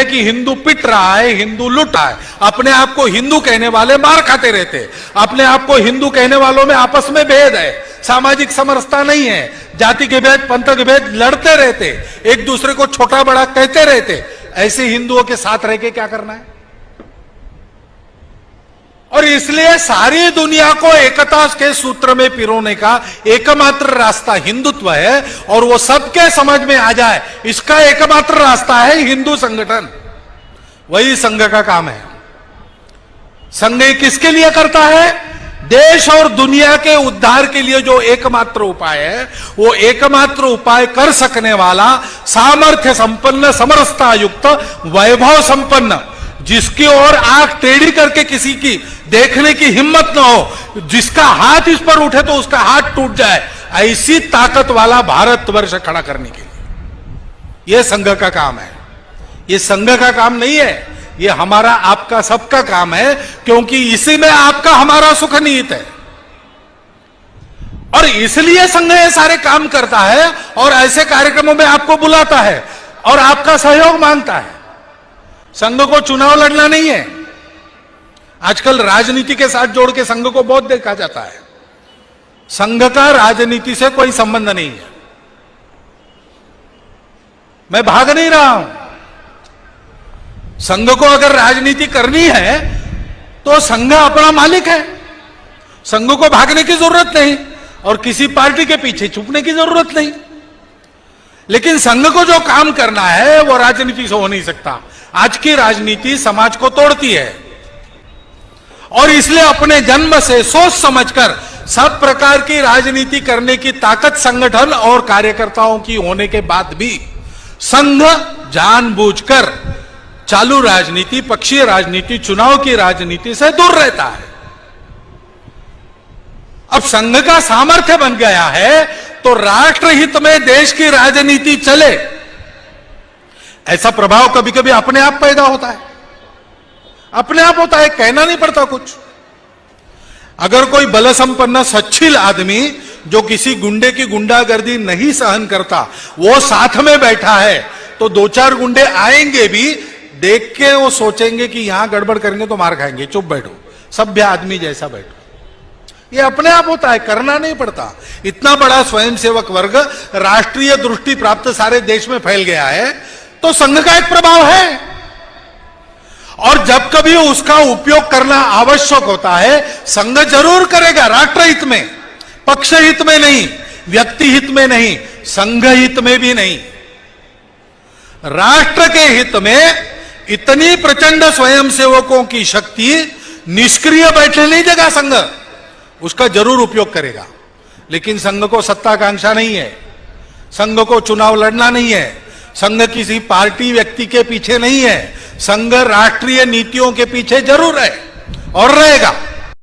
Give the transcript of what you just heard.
कि हिंदू पिट रहा है, हिंदू लूट रहा है। अपने आप को हिंदू कहने वाले मार खाते रहते, अपने आप को हिंदू कहने वालों में आपस में भेद है, सामाजिक समरसता नहीं है, जाति के भेद, पंथ के भेद लड़ते रहते, एक दूसरे को छोटा बड़ा कहते रहते। ऐसे हिंदुओं के साथ रह के क्या करना है? और इसलिए सारी दुनिया को एकता के सूत्र में पिरोने का एकमात्र रास्ता हिंदुत्व है, और वो सबके समझ में आ जाए इसका एकमात्र रास्ता है हिंदू संगठन। वही संघ का काम है। संघ किसके लिए करता है? देश और दुनिया के उद्धार के लिए जो एकमात्र उपाय है, वो एकमात्र उपाय कर सकने वाला सामर्थ्य संपन्न, समरसता युक्त, वैभव संपन्न, जिसकी ओर आंख टेढ़ी करके किसी की देखने की हिम्मत न हो, जिसका हाथ इस पर उठे तो उसका हाथ टूट जाए, ऐसी ताकत वाला भारतवर्ष खड़ा करने के लिए यह संघ का काम है। यह संघ का काम नहीं है, यह हमारा आपका सबका काम है, क्योंकि इसी में आपका हमारा सुख निहित है। और इसलिए संघ ये सारे काम करता है और ऐसे कार्यक्रमों में आपको बुलाता है और आपका सहयोग मांगता है। संघ को चुनाव लड़ना नहीं है। आजकल राजनीति के साथ जोड़ के संघ को बहुत देखा जाता है। संघ का राजनीति से कोई संबंध नहीं है। मैं भाग नहीं रहा हूं। संघ को अगर राजनीति करनी है तो संघ अपना मालिक है, संघ को भागने की जरूरत नहीं और किसी पार्टी के पीछे छुपने की जरूरत नहीं। लेकिन संघ को जो काम करना है वो राजनीति से हो नहीं सकता। आज की राजनीति समाज को तोड़ती है और इसलिए अपने जन्म से सोच समझकर सब प्रकार की राजनीति करने की ताकत संगठन और कार्यकर्ताओं की होने के बाद भी संघ जानबूझकर चालू राजनीति, पक्षीय राजनीति, चुनाव की राजनीति से दूर रहता है। अब संघ का सामर्थ्य बन गया है तो राष्ट्रहित में देश की राजनीति चले, ऐसा प्रभाव कभी कभी अपने आप पैदा होता है। अपने आप होता है, कहना नहीं पड़ता कुछ। अगर कोई बल संपन्न सच्छील आदमी जो किसी गुंडे की गुंडागर्दी नहीं सहन करता वो साथ में बैठा है तो दो चार गुंडे आएंगे भी, देख के वो सोचेंगे कि यहां गड़बड़ करेंगे तो मार खाएंगे, चुप बैठो, सभ्य आदमी जैसा बैठो। ये अपने आप होता है, करना नहीं पड़ता। इतना बड़ा स्वयंसेवक वर्ग, राष्ट्रीय दृष्टि प्राप्त सारे देश में फैल गया है तो संघ का एक प्रभाव है। और जब कभी उसका उपयोग करना आवश्यक होता है संघ जरूर करेगा, राष्ट्रहित में, पक्ष हित में नहीं, व्यक्ति हित में नहीं, संघ हित में भी नहीं। राष्ट्र के हित में इतनी प्रचंड स्वयंसेवकों की शक्ति निष्क्रिय बैठने नहीं देगा संघ, उसका जरूर उपयोग करेगा। लेकिन संघ को सत्ताकांक्षा नहीं है, संघ को चुनाव लड़ना नहीं है, संघ किसी पार्टी व्यक्ति के पीछे नहीं है, संघ राष्ट्रीय नीतियों के पीछे जरूर है और रहेगा।